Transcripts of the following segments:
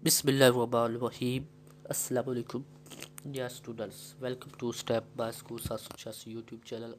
Bismillahirrahmanirrahim. Assalamu alaikum. Dear students, welcome to Step by School 786 YouTube channel.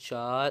4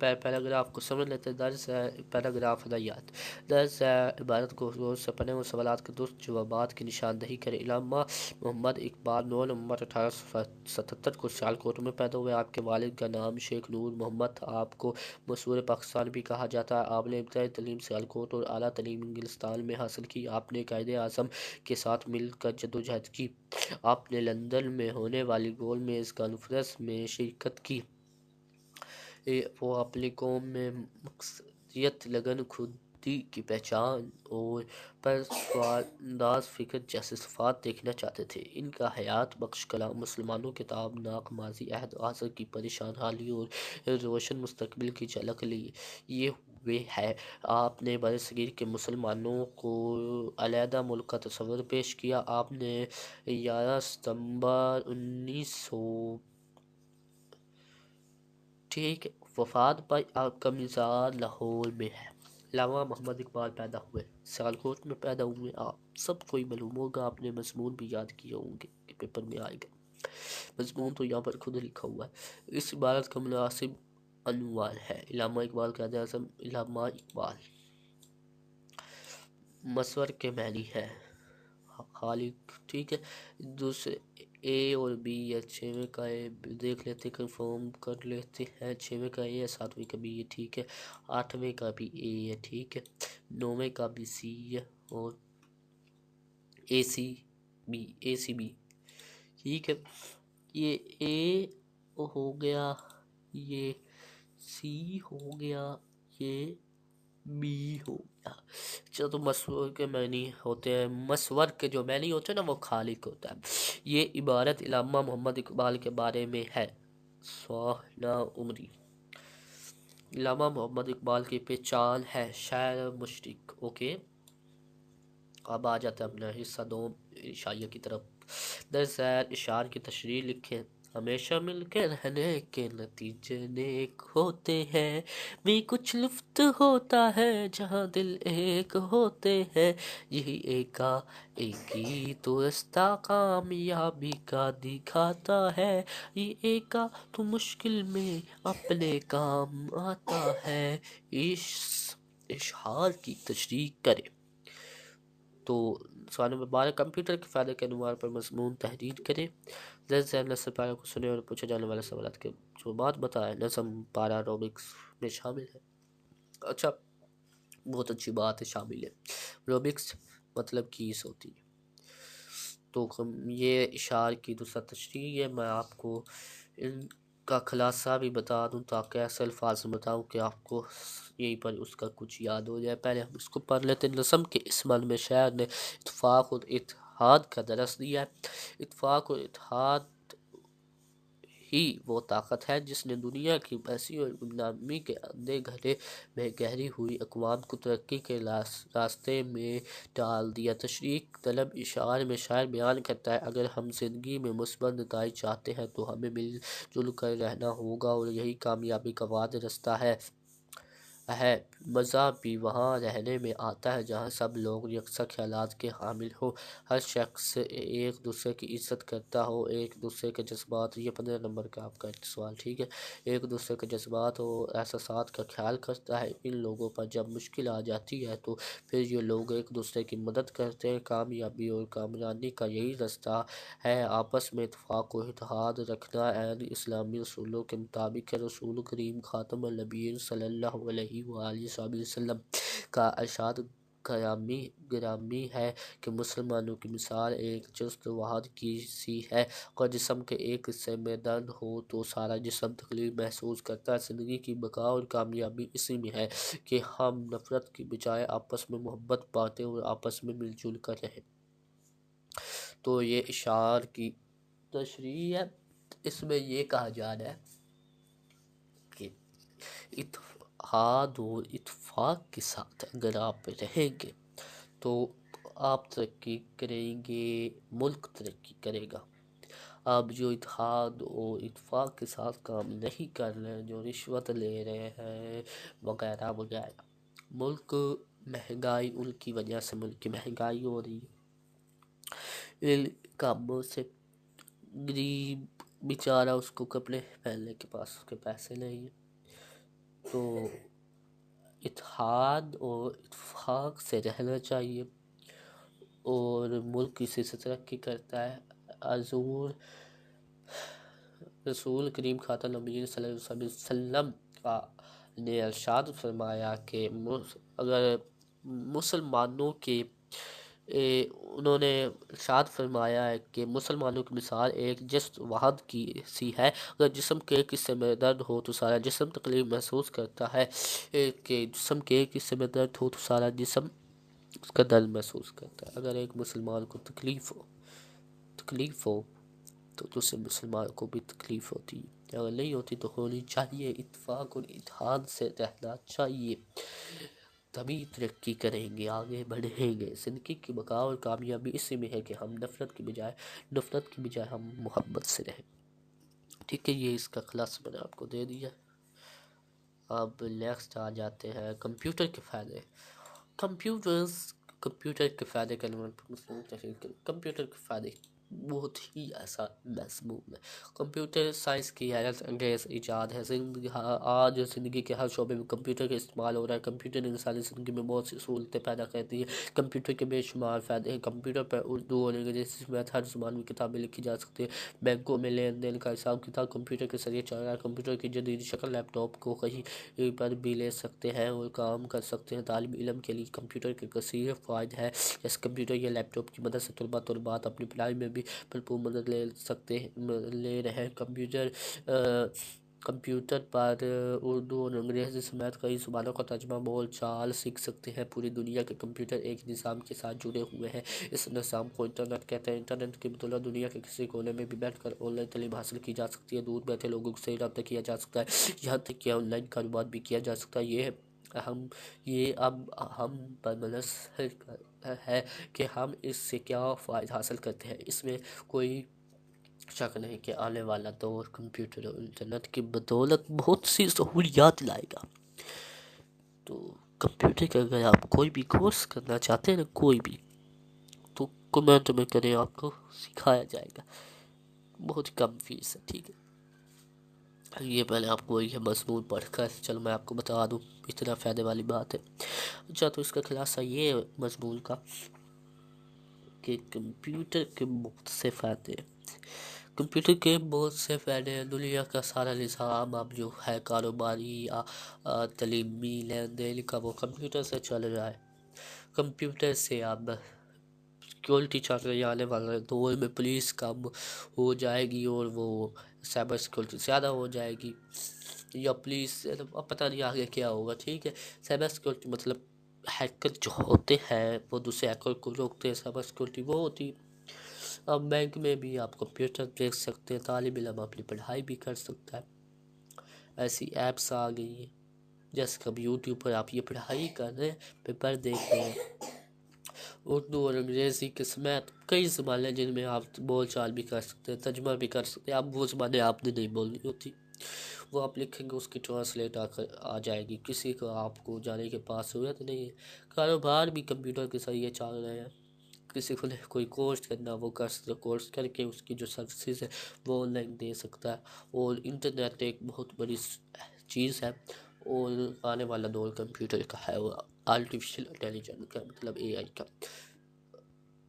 paragraph کو سمجھ لیتے ہیں۔ درس ہے پیراگراف ہدایات، درس ہے عبارت کو غور سے پڑھیں اور سوالات کے درست جوابات کی نشاندہی کریں۔ علامہ محمد اقبال 9 نومبر 1877 کو سیالکوٹ میں پیدا ہوئے۔ آپ کے والد کا نام شیخ نور محمد تھا۔ آپ کو مصور پاکستان بھی کہا جاتا ہے۔ آپ نے ابتدائی تعلیم سیالکوٹ اور اعلیٰ تعلیم انگلستان میں حاصل کی۔ آپ نے قائد اعظم کے ساتھ مل کر جدوجہد کی۔ آپ نے لندن میں ہونے والی گول میز کانفرنس میں شرکت کی۔ وہ اپنی قوم میں مقصدیت، لگن، خودی کی پہچان اور پرسوانداز فکر جیسے صفات دیکھنا چاہتے تھے۔ ان کا حیات بخش کلام مسلمانوں کے تابناک ماضی، عہد و عصر کی پریشان حالی اور روشن مستقبل کی جھلک لیے ہوئے ہے۔ آپ نے برصغیر کے مسلمانوں کو علیحدہ ملک کا تصور پیش کیا۔ آپ نے 11 ستمبر 1900 وفات پائی۔ آپ کا مزار لاہور میں ہے۔ علامہ محمد اقبال پیدا ہوئے سیالکوٹ میں پیدا ہوئے۔ آپ سب کو معلوم ہوگا، آپ نے مضمون بھی یاد کیے ہوں گے کہ پیپر میں آئے گا۔ مضمون تو یہاں پر خود لکھا ہوا ہے۔ اس عبارت کا مناسب عنوان ہے علامہ اقبال قائد اعظم۔ علامہ اقبال مصور کے معنی ہے خالق، ٹھیک ہے۔ دوسرے اے اور بی یا 6ویں کا اے دیکھ لیتے، کنفرم کر لیتے ہیں۔ 6ویں کا اے ہے، 7ویں کا بی ہے، ٹھیک ہے۔ 8ویں کا بھی اے ہے، ٹھیک ہے۔ 9ویں کا بھی سی ہے اور اے سی بی، ٹھیک ہے۔ یہ اے ہو گیا، یہ سی ہو گیا، یہ بی ہو گیا۔ اچھا، تو مصور کے معنی ہوتے ہیں، مصور کے جو معنی ہوتے ہیں نا وہ خالق ہوتا ہے۔ یہ عبارت علامہ محمد اقبال کے بارے میں ہے۔ سوانح عمری علامہ محمد اقبال کی پہچان ہے شاعر مشرق۔ اوکے، اب آ جاتا ہے اپنا حصہ دوم اشاریہ کی طرف۔ درس اشعار کی تشریح لکھیں۔ ہمیشہ مل کے رہنے کے نتیجے نیک ہوتے ہیں، بھی کچھ لطف ہوتا ہے جہاں دل ایک ہوتے ہیں، یہی ایکا ایکی تو رستہ کامیابی کا دکھاتا ہے، یہ ایکا تو مشکل میں اپنے کام آتا ہے۔ اشعار کی تشریح کریں۔ تو سوال نمبر 12، کمپیوٹر کے فائدے کے عنوان پر مضمون تحریر کریں۔ درس نثر پارہ کو سنیں اور پوچھے جانے والے سوالات کے جوابات بتائیں۔ نظم پارہ روبکس میں شامل ہے۔ اچھا، بہت اچھی بات ہے، شامل ہے۔ روبکس مطلب کیس ہوتی ہے۔ تو یہ اشعار کی دوسرا تشریح ہے۔ میں آپ کو ان کا خلاصہ بھی بتا دوں تاکہ ایسے الفاظ میں بتاؤں کہ آپ کو یہیں پر اس کا کچھ یاد ہو جائے۔ پہلے ہم اس کو پڑھ لیتے ہیں۔ نظم کے اس معنی میں شاعر نے اتفاق اور اتحاد کا درس دیا ہے۔ اتفاق اور اتحاد ہی وہ طاقت ہے جس نے دنیا کی بحثی اور غلامی کے اندھے گھرے میں گہری ہوئی اقوام کو ترقی کے راستے میں ڈال دیا۔ تشریح طلب اشعار میں شاعر بیان کرتا ہے، اگر ہم زندگی میں مثبت نتائج چاہتے ہیں تو ہمیں مل جل کر رہنا ہوگا اور یہی کامیابی کا واحد راستہ ہے۔ مزہ بھی وہاں رہنے میں آتا ہے جہاں سب لوگ یکساں خیالات کے حامل ہو، ہر شخص ایک دوسرے کی عزت کرتا ہو، ایک دوسرے کے جذبات، یہ 15 نمبر کا آپ کا سوال، ٹھیک ہے، ایک دوسرے کے جذبات اور احساسات کا خیال کرتا ہے۔ ان لوگوں پر جب مشکل آ جاتی ہے تو پھر یہ لوگ ایک دوسرے کی مدد کرتے ہیں۔ کامیابی اور کامرانی کا یہی راستہ ہے، آپس میں اتفاق و اتحاد رکھنا۔ عین اسلامی اصولوں کے مطابق رسول کریم خاتم النبیین صلی اللہ علیہ وآلہ وسلم کا ارشاد گرامی ہے کہ مسلمانوں کی مثال ایک چست وحد کی سی ہے۔ اگر جسم کے ایک حصے میں درد ہو تو سارا جسم تکلیف محسوس کرتا ہے۔ زندگی کی بقا اور کامیابی اسی میں ہے کہ ہم نفرت کی بجائے آپس میں محبت بانٹیں اور آپس میں مل جل کر رہیں۔ تو یہ اشعار کی تشریح ہے۔ اس میں یہ کہا جا رہا ہے کہ اتحاد اور اتفاق کے ساتھ اگر آپ رہیں گے تو آپ ترقی کریں گے، ملک ترقی کرے گا۔ آپ جو اتحاد اور اتفاق کے ساتھ کام نہیں کر رہے ہیں، جو رشوت لے رہے ہیں وغیرہ وغیرہ، ملک مہنگائی، ان کی وجہ سے ملک کی مہنگائی ہو رہی ہے۔ ان کاموں سے غریب بیچارہ، اس کو کپڑے پہننے کے پاس اس کے پیسے نہیں ہیں، تو اتحاد اور اتفاق سے رہنا چاہیے، اور ملک اسی سے ترقی کرتا ہے۔ حضور رسول کریم خاتم النبیین صلی اللہ علیہ وسلم کا نے ارشاد فرمایا کہ اگر مسلمانوں کے انہوں نے ارشاد فرمایا ہے کہ مسلمانوں کی مثال ایک جسم وحد کی سی ہے، اگر جسم کے ایک حصے میں درد ہو تو سارا جسم تکلیف محسوس کرتا ہے، کہ جسم کے ایک حصے میں درد ہو تو سارا جسم اس کا درد محسوس کرتا ہے۔ اگر ایک مسلمان کو تکلیف ہو تو دوسرے مسلمان کو بھی تکلیف ہوتی ہے، اگر نہیں ہوتی تو ہونی چاہیے۔ اتفاق اور اتحاد سے رہنا چاہیے، تبھی ترقی کریں گے، آگے بڑھیں گے۔ زندگی کی بقا اور کامیابی اسی میں ہے کہ ہم نفرت کی بجائے ہم محبت سے رہیں۔ ٹھیک ہے، یہ اس کا خلاصہ میں نے آپ کو دے دیا۔ اب نیکسٹ آ جاتے ہیں کمپیوٹر کے فائدے۔ کمپیوٹر کے فائدے کا کمپیوٹر کے فائدے بہت ہی ایسا مضمون ہے۔ کمپیوٹر سائنس کی حیرت انگیز ایجاد ہے۔ آج زندگی کے ہر شعبے میں کمپیوٹر کا استعمال ہو رہا ہے۔ کمپیوٹر انسانی زندگی میں بہت سی سہولتیں پیدا کرتی ہے۔ کمپیوٹر کے بے شمار فائدے ہیں۔ کمپیوٹر پر اردو اور انگریزی سمیت ہر زبان میں کتابیں لکھی جا سکتی ہیں۔ بینکوں میں لین دین کا حساب کتاب کمپیوٹر کے ذریعے چل رہا ہے۔ کمپیوٹر کی جدید شکل لیپ ٹاپ کو کہیں پر بھی لے سکتے ہیں اور کام کر سکتے ہیں۔ طالب علم کے لیے کمپیوٹر کے کثیر فوائد ہیں، جیسے کمپیوٹر یا لیپ ٹاپ کی مدد سے طلباء اپنی پڑھائی میں بھی بھرپور مدد لے رہے ہیں۔ کمپیوٹر پر اردو اور انگریزی سمیت کئی زبانوں کا ترجمہ بول چال سیکھ سکتے ہیں۔ پوری دنیا کے کمپیوٹر ایک نظام کے ساتھ جڑے ہوئے ہیں، اس نظام کو انٹرنیٹ کہتے ہیں۔ انٹرنیٹ کی بدولت دنیا کے کسی کونے میں بھی بیٹھ کر آن لائن تعلیم حاصل کی جا سکتی ہے، دور بیٹھے لوگوں سے رابطہ کیا جا سکتا ہے، یہاں تک کہ آن لائن کاروبار بھی کیا جا سکتا ہے۔ یہ اب ہم پر منحصر ہے کہ ہم اس سے کیا فائدہ حاصل کرتے ہیں۔ اس میں کوئی شک نہیں کہ آنے والا دور کمپیوٹر اور انٹرنیٹ کی بدولت بہت سی سہولیات لائے گا۔ تو کمپیوٹر کا اگر آپ کوئی بھی کورس کرنا چاہتے ہیں نا، کوئی بھی، تو کمنٹ میں کریں، آپ کو سکھایا جائے گا، بہت کم فیس ہے۔ ٹھیک ہے، یہ پہلے آپ کو یہ مضمون پڑھ کر چلو میں آپ کو بتا دوں، اتنا فائدے والی بات ہے۔ اچھا، تو اس کا خلاصہ یہ مضمون کا کہ کمپیوٹر کے بہت سے فائدے ہیں۔ کمپیوٹر کے بہت سے فائدے ہیں۔ دنیا کا سارا نظام اب جو ہے کاروباری یا تعلیمی لین دین کا، وہ کمپیوٹر سے چل رہا ہے۔ کمپیوٹر سے اب سیکیورٹی چل رہی ہے، آنے والے دور میں پولیس کم ہو جائے گی اور وہ سائبر سیکیورٹی زیادہ ہو جائے گی، یا پولیس، اب پتہ نہیں آگے کیا ہوگا۔ ٹھیک ہے، سائبر سیکیورٹی مطلب ہیکر جو ہوتے ہیں وہ دوسرے ہیکر کو روکتے ہیں، سائبر سیکیورٹی وہ ہوتی۔ اب بینک میں بھی آپ کمپیوٹر دیکھ سکتے ہیں، طالب علم اپنی پڑھائی بھی کر سکتا ہے۔ ایسی ایپس آ گئی ہیں، جیسے کبھی یوٹیوب پر آپ یہ پڑھائی کر رہے ہیں، پیپر دیکھ رہے ہیں۔ اردو اور انگریزی کے سمیت کئی زبانیں جن میں آپ بول چال بھی کر سکتے ہیں، ترجمہ بھی کر سکتے ہیں۔ اب وہ زبانیں آپ نے نہیں بولنی ہوتی، وہ آپ لکھیں گے، اس کی ٹرانسلیٹ آ جائے گی، کسی کو آپ کو جانے کے پاس ضرورت نہیں ہے۔ کاروبار بھی کمپیوٹر کے ذریعے چل رہے ہیں۔ کسی کو کوئی کورس کرنا، وہ کر سکتا ہے، کورس کر کے اس کی جو سروسز ہے وہ آن لائن دے سکتا ہے۔ اور انٹرنیٹ ایک بہت بڑی چیز ہے، اور آنے والا دور کمپیوٹر کا ہے، وہ آرٹیفیشل انٹیلیجنس کا، مطلب AI کا۔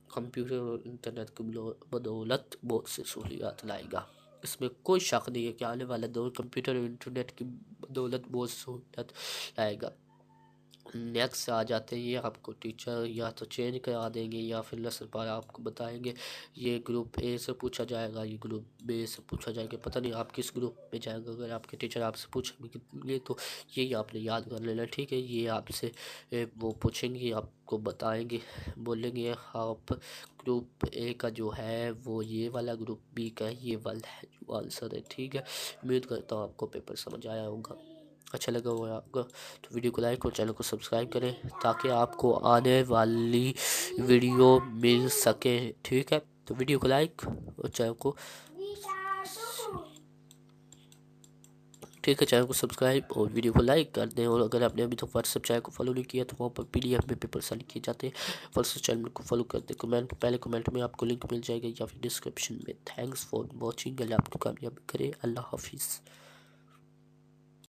کمپیوٹر اور انٹرنیٹ کی بدولت بہت سے سہولیات لائے گا، اس میں کوئی شک نہیں ہے کہ آنے والا دور کمپیوٹر اور انٹرنیٹ کی بدولت بہت سہولیات لائے گا۔ نیکسٹ آ جاتے ہیں، یہ آپ کو ٹیچر یا تو چینج کرا دیں گے یا پھر لیسن پر آپ کو بتائیں گے، یہ گروپ A سے پوچھا جائے گا، یہ گروپ B سے پوچھا جائے گا، پتہ نہیں آپ کس گروپ میں جائیں گے۔ اگر آپ کے ٹیچر آپ سے پوچھیں گے تو یہی آپ نے یاد کر لینا۔ ٹھیک ہے، یہ آپ سے وہ پوچھیں گے، آپ کو بتائیں گے، بولیں گے آپ گروپ A کا جو ہے وہ یہ والا، گروپ B کا یہ والا ہے جو آنسر ہے۔ ٹھیک ہے، امید کرتا ہوں آپ کو پیپر سمجھ آیا ہوگا، اچھا لگا ہوگا آپ کو، تو ویڈیو کو لائک اور چینل کو سبسکرائب کریں تاکہ آپ کو آنے والی ویڈیو مل سکے۔ ٹھیک ہے، تو ویڈیو کو لائک اور چینل کو سبسکرائب اور ویڈیو کو لائک کر دیں۔ اور اگر آپ نے ابھی تک واٹس ایپ چینل کو فالو نہیں کیا تو وہاں پر PDF میں پیپر سینڈ کیے جاتے ہیں، واٹس ایپ چینل کو فالو کر دیں۔ پہلے کمنٹ میں آپ کو لنک مل جائے گا یا پھر ڈسکرپشن میں۔ تھینکس فار واچنگ، اللہ آپ کو کامیاب کرے، اللہ حافظ۔